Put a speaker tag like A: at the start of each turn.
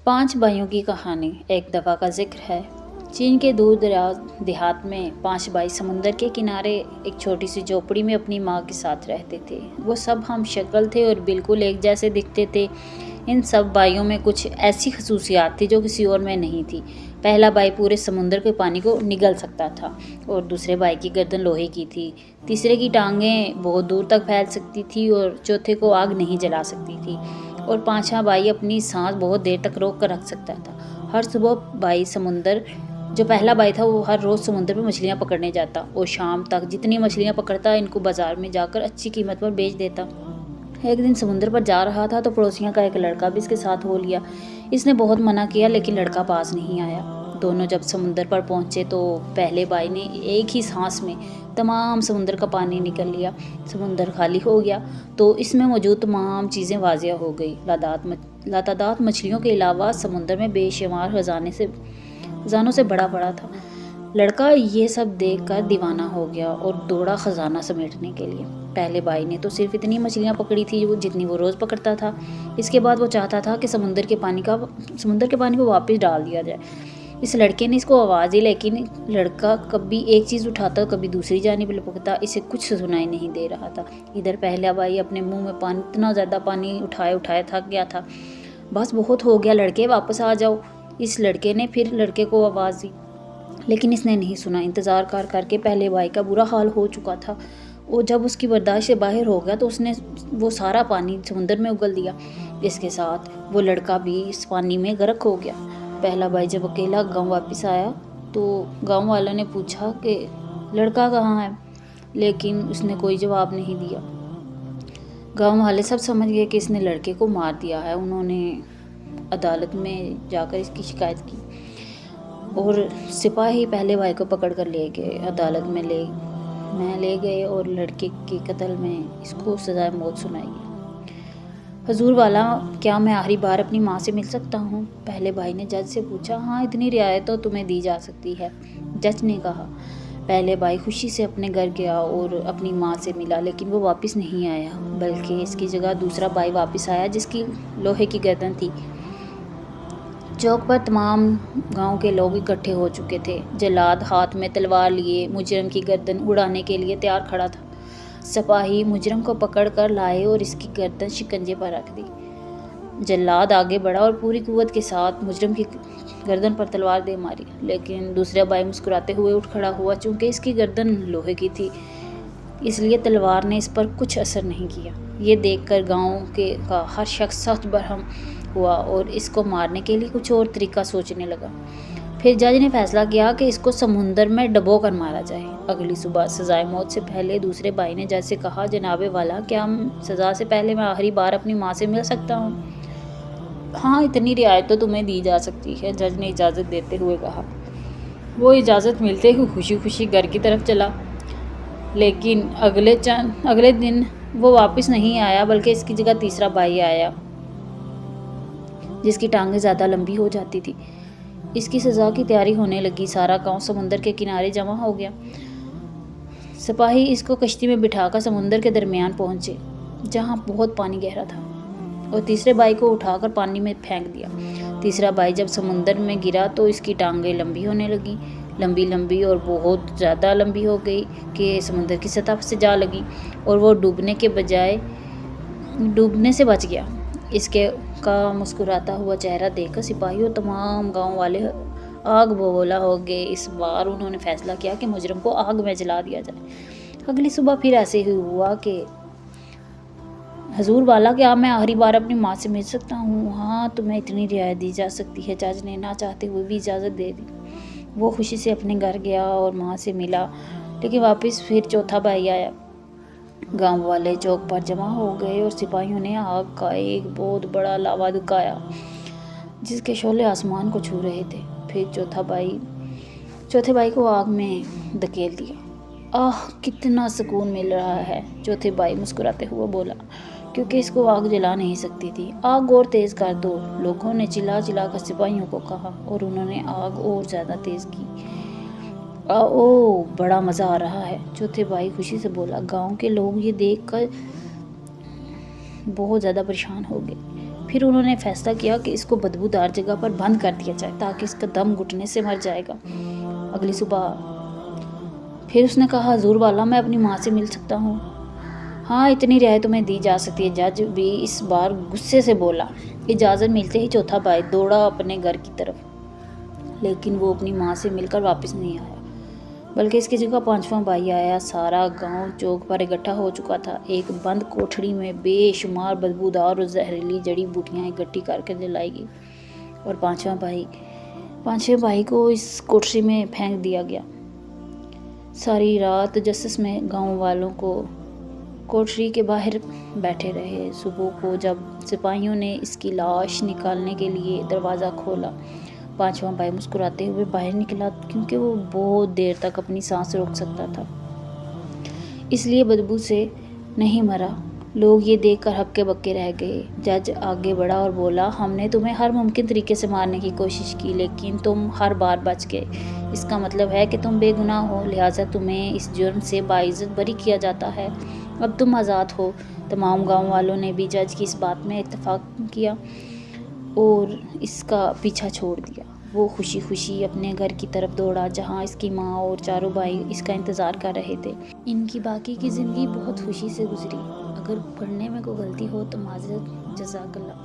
A: 5 भाइयों की कहानी। एक दफ़ा का जिक्र है। चीन के दूर दराज देहात में 5 भाई समुंदर के किनारे एक छोटी सी झोपड़ी में अपनी माँ के साथ रहते थे। वो सब हम शक्ल थे और बिल्कुल एक जैसे दिखते थे। इन सब भाइयों में कुछ ऐसी खसूसियात थी जो किसी और में नहीं थी। पहला भाई पूरे समुंदर के पानी को निगल सकता था और दूसरे भाई की गर्दन लोहे की थी। तीसरे की टांगें बहुत दूर तक फैल सकती थी और चौथे को आग नहीं जला सकती थी। और पांचवा भाई अपनी सांस बहुत देर तक रोक कर रख सकता था। हर सुबह भाई समुंदर जो पहला भाई था वो हर रोज़ समुंदर में मछलियाँ पकड़ने जाता और शाम तक जितनी मछलियाँ पकड़ता इनको बाज़ार में जाकर अच्छी कीमत पर बेच देता। एक दिन समुंदर पर जा रहा था तो पड़ोसियों का एक लड़का भी इसके साथ हो लिया। इसने बहुत मना किया लेकिन लड़का पास नहीं आया। दोनों जब समुंदर पर पहुंचे तो पहले भाई ने एक ही सांस में तमाम समुंदर का पानी निकल लिया। समुंदर खाली हो गया तो इसमें मौजूद तमाम चीज़ें वाजिया हो गई। लातादात मछलियों के अलावा समुंदर में बेशुमार खजानों से भरा पड़ा था। लड़का ये सब देखकर दीवाना हो गया और दौड़ा खजाना समेटने के लिए। पहले भाई ने तो सिर्फ इतनी मछलियाँ पकड़ी थी जितनी वो रोज़ पकड़ता था। इसके बाद वो चाहता था कि समुंदर के पानी को वापस डाल दिया जाए। इस लड़के ने इसको आवाज़ दी लेकिन लड़का कभी एक चीज़ उठाता कभी दूसरी जानिब लपकता। इसे कुछ सुनाई नहीं दे रहा था। इधर पहला भाई अपने मुंह में इतना ज़्यादा पानी उठाए थक गया था। बस बहुत हो गया लड़के, वापस आ जाओ। इस लड़के ने फिर लड़के को आवाज़ दी लेकिन इसने नहीं सुना। इंतज़ार करके पहले भाई का बुरा हाल हो चुका था। वो जब उसकी बर्दाश्त से बाहर हो गया तो उसने वो सारा पानी समुंदर में उगल दिया। इसके साथ वो लड़का भी इस पानी में गर्क हो गया। पहला भाई जब अकेला गांव वापस आया तो गांव वालों ने पूछा कि लड़का कहाँ है, लेकिन उसने कोई जवाब नहीं दिया। गांव वाले सब समझ गए कि इसने लड़के को मार दिया है। उन्होंने अदालत में जाकर इसकी शिकायत की और सिपाही पहले भाई को पकड़ कर ले गए। अदालत में ले गए और लड़के के कत्ल में इसको सज़ाए मौत सुनाई। हजूर वाला, क्या मैं आखिरी बार अपनी माँ से मिल सकता हूँ? पहले भाई ने जज से पूछा। हाँ, इतनी रियायत तो तुम्हें दी जा सकती है, जज ने कहा। पहले भाई खुशी से अपने घर गया और अपनी माँ से मिला लेकिन वो वापस नहीं आया, बल्कि इसकी जगह दूसरा भाई वापस आया जिसकी लोहे की गर्दन थी। चौक पर तमाम गांव के लोग इकट्ठे हो चुके थे। जल्लाद हाथ में तलवार लिए मुजरम की गर्दन उड़ाने के लिए तैयार खड़ा था। सिपाही मुजरम को पकड़ कर लाए और इसकी गर्दन शिकंजे पर रख दी। जल्लाद आगे बढ़ा और पूरी कुव्वत के साथ मुजरम की गर्दन पर तलवार दे मारी, लेकिन दूसरा भाई मुस्कुराते हुए उठ खड़ा हुआ। चूँकि इसकी गर्दन लोहे की थी इसलिए तलवार ने इस पर कुछ असर नहीं किया। ये देखकर गाँव का हर शख्स सख्त बरहम हुआ और इसको मारने के लिए कुछ और तरीका सोचने लगा। फिर जज ने फैसला किया कि इसको समुंदर में डबो कर मारा जाए। अगली सुबह सजाए मौत से पहले दूसरे भाई ने जज से कहा, जनाबे वाला, क्या सज़ा से पहले मैं आखिरी बार अपनी माँ से मिल सकता हूँ? हाँ, इतनी रियायत तो तुम्हें दी जा सकती है, जज ने इजाज़त देते हुए कहा। वो इजाज़त मिलते ही खुशी खुशी घर की तरफ चला, लेकिन अगले दिन वो वापस नहीं आया, बल्कि इसकी जगह तीसरा भाई आया जिसकी टांगें ज़्यादा लंबी हो जाती थी। इसकी सज़ा की तैयारी होने लगी। सारा गांव समुंदर के किनारे जमा हो गया। सिपाही इसको कश्ती में बिठाकर समुंदर के दरमियान पहुंचे जहां बहुत पानी गहरा था और तीसरे भाई को उठाकर पानी में फेंक दिया। तीसरा भाई जब समुंदर में गिरा तो इसकी टांगें लंबी होने लगी, लंबी और बहुत ज़्यादा लंबी हो गई कि समुंदर की सतह से जा लगी और वो डूबने से बच गया। इसके का मुस्कुराता हुआ चेहरा देखकर सिपाही और तमाम गांव वाले आग बबूला हो गए। इस बार उन्होंने फैसला किया कि मुजरम को आग में जला दिया जाए। अगली सुबह फिर ऐसे ही हुआ कि हजूर वाला, क्या मैं आखिरी बार अपनी माँ से मिल सकता हूँ? हाँ, तुम्हें इतनी रियायत दी जा सकती है, जज ने ना चाहते हुए भी इजाज़त दे दी। वो खुशी से अपने घर गया और माँ से मिला, लेकिन वापस फिर चौथा भाई आया। गांव वाले चौक पर जमा हो गए और सिपाहियों ने आग का एक बहुत बड़ा लावा दुखाया जिसके शोले आसमान को छू रहे थे। फिर चौथे भाई को आग में धकेल दिया। आह, कितना सुकून मिल रहा है, चौथे भाई मुस्कुराते हुए बोला, क्योंकि इसको आग जला नहीं सकती थी। आग और तेज़ कर दो, लोगों ने चिल्ला कर सिपाहियों को कहा और उन्होंने आग और ज़्यादा तेज़ की। ओ, बड़ा मज़ा आ रहा है, चौथे भाई खुशी से बोला। गांव के लोग ये देखकर बहुत ज़्यादा परेशान हो गए। پھر انہوں نے فیصلہ کیا کہ اس کو بدبودار جگہ پر بند کر دیا جائے تاکہ اس کا دم گھٹنے سے مر جائے گا۔ اگلی صبح پھر اس نے کہا، حضور والا میں اپنی ماں سے مل سکتا ہوں؟ ہاں، اتنی رعایت تمہیں دی جا سکتی ہے۔ جج بھی اس بار غصے سے بولا۔ اجازت ملتے ہی چوتھا بھائی دوڑا اپنے گھر کی طرف، لیکن وہ اپنی ماں سے مل کر واپس نہیں آیا، بلکہ اس کی جگہ پانچواں بھائی آیا۔ سارا گاؤں چوک پر اکٹھا ہو چکا تھا۔ ایک بند کوٹھڑی میں بے شمار بدبودار اور زہریلی جڑی بوٹیاں اکٹھی کر کے جلائی گئی اور پانچویں بھائی کو اس کوٹھڑی میں پھینک دیا گیا۔ ساری رات تجسس میں گاؤں والوں کو کوٹھڑی کے باہر بیٹھے رہے۔ صبح کو جب سپاہیوں نے اس کی لاش نکالنے کے لیے دروازہ کھولا، پانچواں بھائی مسکراتے ہوئے باہر نکلا، کیونکہ وہ بہت دیر تک اپنی سانس روک سکتا تھا، اس لیے بدبو سے نہیں مرا۔ لوگ یہ دیکھ کر ہکے بکے رہ گئے۔ جج آگے بڑھا اور بولا، ہم نے تمہیں ہر ممکن طریقے سے مارنے کی کوشش کی، لیکن تم ہر بار بچ گئے۔ اس کا مطلب ہے کہ تم بے گناہ ہو، لہٰذا تمہیں اس جرم سے باعزت بری کیا جاتا ہے۔ اب تم آزاد ہو۔ تمام گاؤں والوں نے بھی جج کی اس بات میں اتفاق کیا اور اس کا پیچھا چھوڑ دیا۔ وہ خوشی خوشی اپنے گھر کی طرف دوڑا، جہاں اس کی ماں اور چاروں بھائی اس کا انتظار کر رہے تھے۔ ان کی باقی کی زندگی بہت خوشی سے گزری۔ اگر پڑھنے میں کوئی غلطی ہو تو معذرت، جزاک اللہ۔